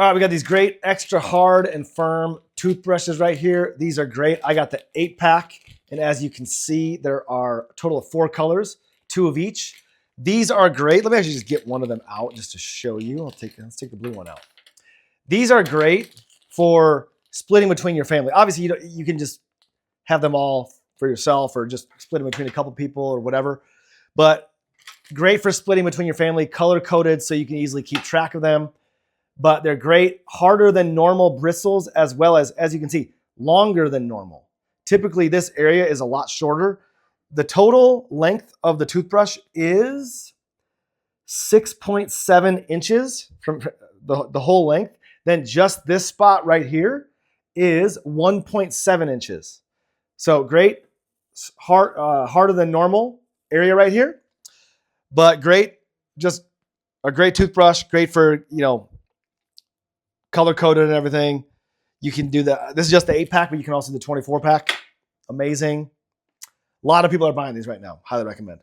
All right, we got these great extra hard and firm toothbrushes right here. These are great. I got the 8-pack, and as you can see, there are a total of 4 colors, 2 of each. These are great. Let me actually just get one of them out just to show you. Let's take the blue one out. These are great for splitting between your family. Obviously, you can just have them all for yourself or just split them between a couple people or whatever. But great for splitting between your family, color-coded so you can easily keep track of them. But they're great, harder than normal bristles, as well as you can see, longer than normal. Typically, this area is a lot shorter. The total length of the toothbrush is 6.7 inches from the whole length. Then just this spot right here is 1.7 inches. So great, harder than normal area right here, but great, just a great toothbrush, great for, color coded and everything. You can do that. This is just the 8-pack, but you can also do the 24-pack. Amazing. A lot of people are buying these right now. Highly recommend.